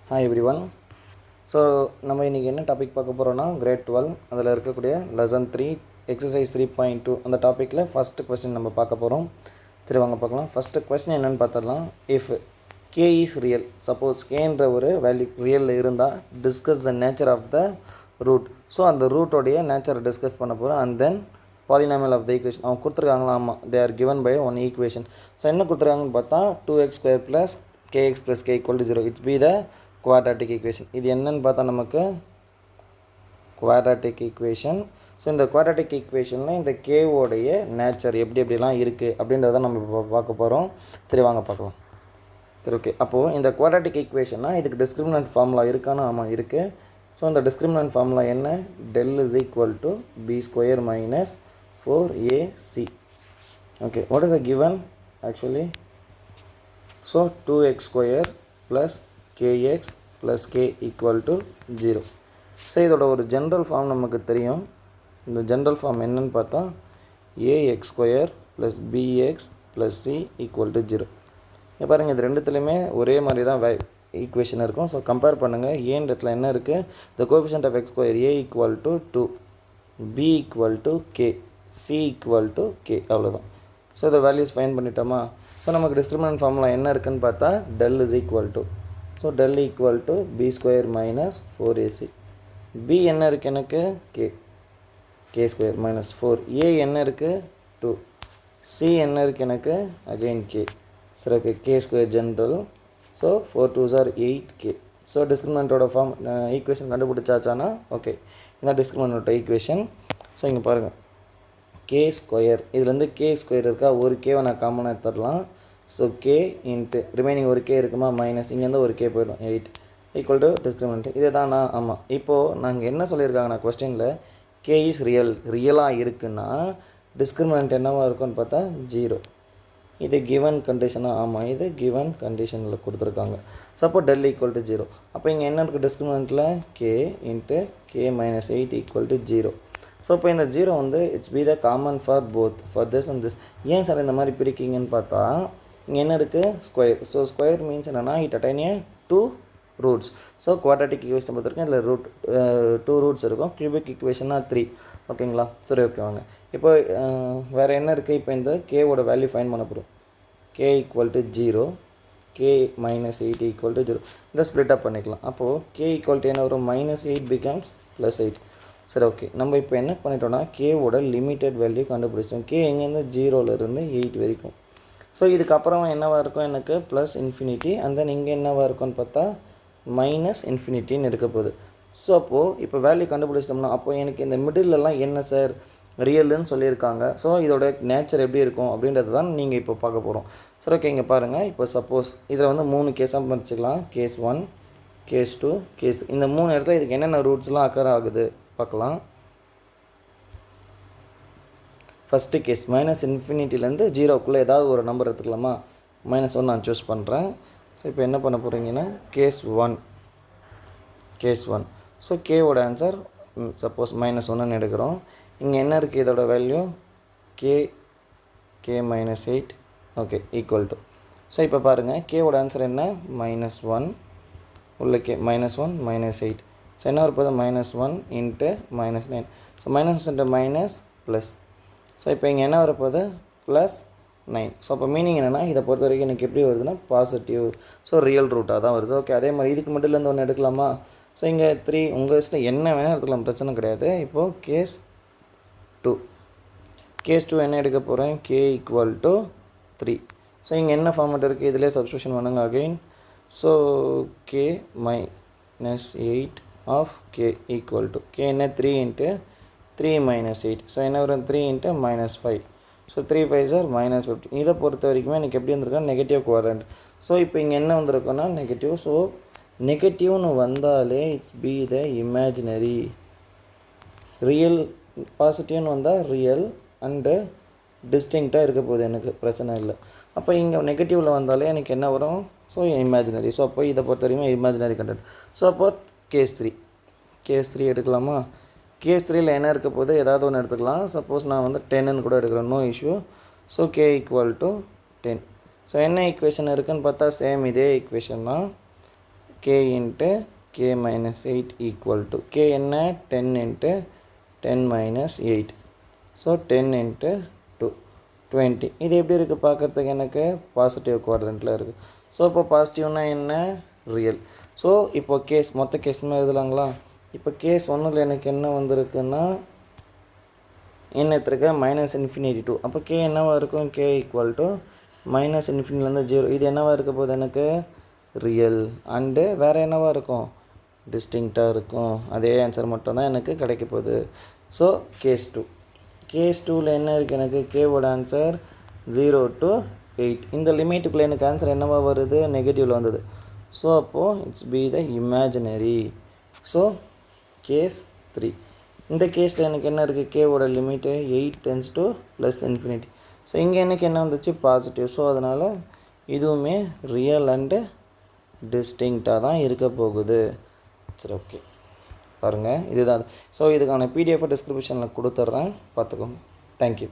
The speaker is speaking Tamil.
Hi everyone. ஸோ நம்ம இன்றைக்கி என்ன டாபிக் பார்க்க போகிறோன்னா கிரேட் 12 அதில் இருக்கக்கூடிய லெசன் 3 எக்ஸசைஸ் 3.2 அந்த டாப்பிக்கில் ஃபஸ்ட்டு கொஸ்டின் நம்ம பார்க்க போகிறோம். சரி வாங்க பார்க்கலாம். ஃபஸ்ட்டு கொஸ்டின் என்னென்னு பார்த்துடலாம். If K is real, suppose கேன்ற ஒரு வேல்யூ ரியலில் இருந்தால் discuss the nature of the root. So அந்த ரூட்டோடைய நேச்சரை டிஸ்கஸ் பண்ண போகிறோம். And then polynomial of the equation அவங்க கொடுத்துருக்காங்களா? ஆமாம், they are given by one equation. So என்ன கொடுத்துருக்காங்கன்னு பார்த்தா 2x² + kx + k = 0. It's be the quadratic equation. இது என்னன்னு பார்த்தா நமக்கு குவாட்ராட்டிக் ஈக்குவேஷன். ஸோ இந்த குவாட்ராட்டிக் ஈக்குவேஷனில் இந்த கேவோடைய நேச்சர் எப்படிலாம் இருக்குது அப்படின்றத நம்ம பார்க்க போகிறோம். சரி வாங்க பார்க்கலாம். சரி ஓகே. அப்போது இந்த குவாட்ராட்டிக் ஈக்குவேஷன்னா இதுக்கு டிஸ்கிரிமினன்ட் ஃபார்முலா இருக்கான்னு? ஆமாம் இருக்குது. ஸோ இந்த டிஸ்கிரிமினன்ட் ஃபார்முலா என்ன? del = b² - 4ac. Okay, what is a given actually? So 2x² + kx + k = 0. So இதோட ஒரு ஜென்ரல் ஃபார்ம் நமக்கு தெரியும். இந்த ஜென்ரல் ஃபார்ம் என்னன்னு பார்த்தா ax² + bx + c = 0. இங்கே பாருங்கள், இது ரெண்டுத்துலேயுமே ஒரே மாதிரி தான் ஈக்குவேஷன் இருக்கும். ஸோ கம்பேர் பண்ணுங்கள். ஏன்ற இடத்துல என்ன இருக்குது? The coefficient of x², a = 2, b = k, c = k. அவ்வளோதான். ஸோ இதை வேல்யூஸ் ஃபைண்ட் பண்ணிட்டோமா? ஸோ நமக்கு டிஸ்கிரிமினன்ட் ஃபார்முலா என்ன இருக்குதுன்னு பார்த்தா del = so del = b² - 4ac. b என்ன இருக்குது எனக்கு? k² - 4. a என்ன இருக்குது? 2. c என்ன இருக்குது எனக்கு? Again k. சரி okay, k² general. So 4 2s are 8k. So டிஸ்கிரிமினன்ட்டோட ஃபார்ம் ஈக்குவேஷன் கண்டுபிடிச்சாச்சானா? ஓகே, இதான் டிஸ்கிரிமினன்ட்டோட ஈக்குவேஷன். ஸோ இங்கே பாருங்கள், k², இதுலேருந்து k² இருக்கா? ஒரு கேவை நான் காமனாக எடுத்துடலாம். ஸோ k இன்ட்டு ரிமைனிங் ஒரு கே இருக்குமா? மைனஸ் இங்கேருந்து ஒரு கே போய்டும், 8 = டிஸ்கிரிமினன்ட். இதே தானா? ஆமாம். இப்போது நாங்கள் என்ன சொல்லியிருக்காங்கன்னா கொஸ்டினில் கே இஸ் ரியலாக இருக்குன்னா டிஸ்கிரிமினன்ட் என்னவாக இருக்குன்னு பார்த்தா 0. இது கிவன் கண்டிஷனாக? ஆமாம், இது கிவன் கண்டிஷனில் கொடுத்துருக்காங்க. சப்போ del = 0. அப்போ இங்கே என்ன இருக்குது டிஸ்கிரிமினன்ட்டில்? k into k - 8 = 0. ஸோ இப்போ இந்த 0 வந்து it's be the common for both, for this and this. ஏன் சார் இந்த மாதிரி பிரிக்கிங்கன்னு பார்த்தா இங்கே என்ன இருக்குது? ஸ்கொயர். ஸோ ஸ்கொயர் மீன்ஸ் என்னென்னா it attain 2 roots. So quadratic equation பொறுத்திருக்கேன் இதில் 2 ரூட்ஸ் இருக்கும். கியூபிக் ஈக்குவேஷன்னா 3. ஓகேங்களா? சரி ஓகே வாங்க. இப்போ வேறு என்ன இருக்குது? இப்போ இந்த கேவோட வேல்யூ ஃபைன் பண்ண போகிறோம். k = 0, k - 8 = 0. இதை ஸ்ப்ளிட் அப் பண்ணிக்கலாம். அப்போது k = என்ன வரும்? -8 becomes +8. சரி ஓகே, நம்ம இப்போ என்ன பண்ணிட்டோம்னா கேவோட லிமிட்டட் வேல்யூ கண்டுபிடிச்சோம். கே எங்கேருந்து? 0லேருந்து 8 வரைக்கும். ஸோ இதுக்கப்புறம் என்னவாக இருக்கும்? எனக்கு +∞. அண்ட் தென் இங்கே என்னவாக இருக்கும்னு பார்த்தா -∞ இருக்க போகுது. ஸோ அப்போது இப்போ வேல்யூ கண்டுபிடிச்சிட்டோம்னா அப்போது எனக்கு இந்த மிடிலெலாம் என்ன சார் ரியல்னு சொல்லியிருக்காங்க. ஸோ இதோட நேச்சர் எப்படி இருக்கும் அப்படின்றது தான் நீங்கள் இப்போ பார்க்க போகிறோம். சரி ஓகே, இங்கே பாருங்கள். இப்போ சப்போஸ் இதில் வந்து 3 கேஸாக படிச்சுக்கலாம். Case 1, case 2, case. இந்த 3 இடத்துல இதுக்கு என்னென்ன ரூட்ஸ்லாம் அக்கர் ஆகுது பார்க்கலாம். ஃபஸ்ட்டு கேஸ் -∞லேருந்து 0க்குள்ளே ஏதாவது ஒரு நம்பர் எடுத்துக்கலாமா? -1 நான் சூஸ் பண்ணுறேன். ஸோ இப்போ என்ன பண்ண போகிறீங்கன்னா கேஸ் 1. ஸோ கேவோட ஆன்சர் சப்போஸ் -1ன்னு எடுக்கிறோம். இங்கே என்ன இருக்குது? இதோட வேல்யூ k - 8. ஓகே, = ஸோ இப்போ பாருங்கள் கேவோட ஆன்சர் என்ன? -1 உள்ள k -1 -8. ஸோ என்ன வரப்போது? -1 into -9. So minus into minus plus. So இப்போ இங்கே என்ன வரப்போகுது? +9. ஸோ அப்போ மீனிங் என்னென்னா இதை பொறுத்த வரைக்கும் எனக்கு எப்படி வருதுன்னா பாசிட்டிவ். ஸோ ரியல் ரூட்டாக தான் வருது. ஓகே, அதே மாதிரி இதுக்கு மிடிலேருந்து ஒன்று எடுக்கலாமா? ஸோ இங்கே 3 உங்கள் இஷ்டம் என்ன வேணால் எடுத்துக்கலாம், பிரச்சனை கிடையாது. இப்போது கேஸ் 2 என்ன எடுக்க போகிறேன்? k = 3. ஸோ இங்கே என்ன ஃபார்மேட் இருக்குது? இதிலே சப்ஸ்டியூஷன் பண்ணுங்க again. So k - 8 of k = k என்ன? 3 × 3 - 8. ஸோ என்ன வரும்? 3 × -5. So 3 5s are -15. இதை பொறுத்த வரைக்குமே எனக்கு எப்படி வந்திருக்கா? Negative quadrant. ஸோ இப்போ இங்கே என்ன வந்திருக்குன்னா நெகட்டிவ். ஸோ நெகட்டிவ்னு வந்தாலே it's be the imaginary. Real பாசிட்டிவ்னு வந்தால் ரியல் அண்டு டிஸ்டிங்க்டாக இருக்க போகுது, எனக்கு பிரச்சனை இல்லை. அப்போ இங்கே நெகட்டிவில் வந்தாலே எனக்கு என்ன வரும்? So imaginary. ஸோ அப்போ இதை பொறுத்த வரைக்கும் இமேஜினரி கண்டென்ட். ஸோ அப்போ கேஸ் 3 எடுக்கலாமா? கேஸ் 3ல் என்ன இருக்க போது? ஏதாவது ஒன்று எடுத்துக்கலாம். சப்போஸ் நான் வந்து 10ன்னு கூட எடுக்கிறேன், no issue. So k = 10. So என்ன ஈக்குவேஷன் இருக்குதுன்னு பார்த்தா சேம் இதே ஈக்குவேஷன் தான். k into k minus 8 equal to k என்ன 10 இன்ட்டு 10 மைனஸ் 8. So 10 into 2 20. இது எப்படி இருக்குது பார்க்குறதுக்கு எனக்கு பாசிட்டிவ் குவாட்ரண்ட்டில் இருக்குது. ஸோ இப்போ பாசிட்டிவ்னா என்ன ரியல். ஸோ இப்போ கேஸ் மொத்த கேஸ்மே எழுதலாங்களா. இப்போ கேஸ் ஒன்றில் எனக்கு என்ன வந்திருக்குன்னா என்ன எடுத்துருக்க மைனஸ் இன்ஃபினிட்டி 2. அப்போ கே என்னவாக இருக்கும் கே ஈக்குவல் டு மைனஸ் இன்ஃபினிட்டிலேருந்து 0. இது என்னவாக இருக்க போகுது எனக்கு ரியல் அண்டு வேறு என்னவாக இருக்கும் டிஸ்டிங்க்டாக இருக்கும். அதே ஆன்சர் மட்டும்தான் எனக்கு கிடைக்க போகுது. So case 2. கேஸ் 2ல் என்ன இருக்குது எனக்கு கேவோட ஆன்சர் 0 to 8. இந்த லிமிட்டுக்குள்ளே எனக்கு ஆன்சர் என்னவா வருது நெகட்டிவில் வந்தது. ஸோ அப்போது it's be the imaginary. So case 3. இந்த கேஸில் எனக்கு என்ன இருக்குது கேவோட limit 8 tends to plus infinity. So இங்கே எனக்கு என்ன வந்துச்சு பாசிட்டிவ். ஸோ அதனால் இதுவுமே ரியல் அண்டு டிஸ்டிங்க்டாக தான் இருக்க போகுது. சரி ஓகே பாருங்கள் இதுதான். ஸோ இதுக்கான பிடிஎஃப் டிஸ்கிரிப்ஷனில் கொடுத்துட்றேன் பார்த்துக்கோங்க. தேங்க்யூ.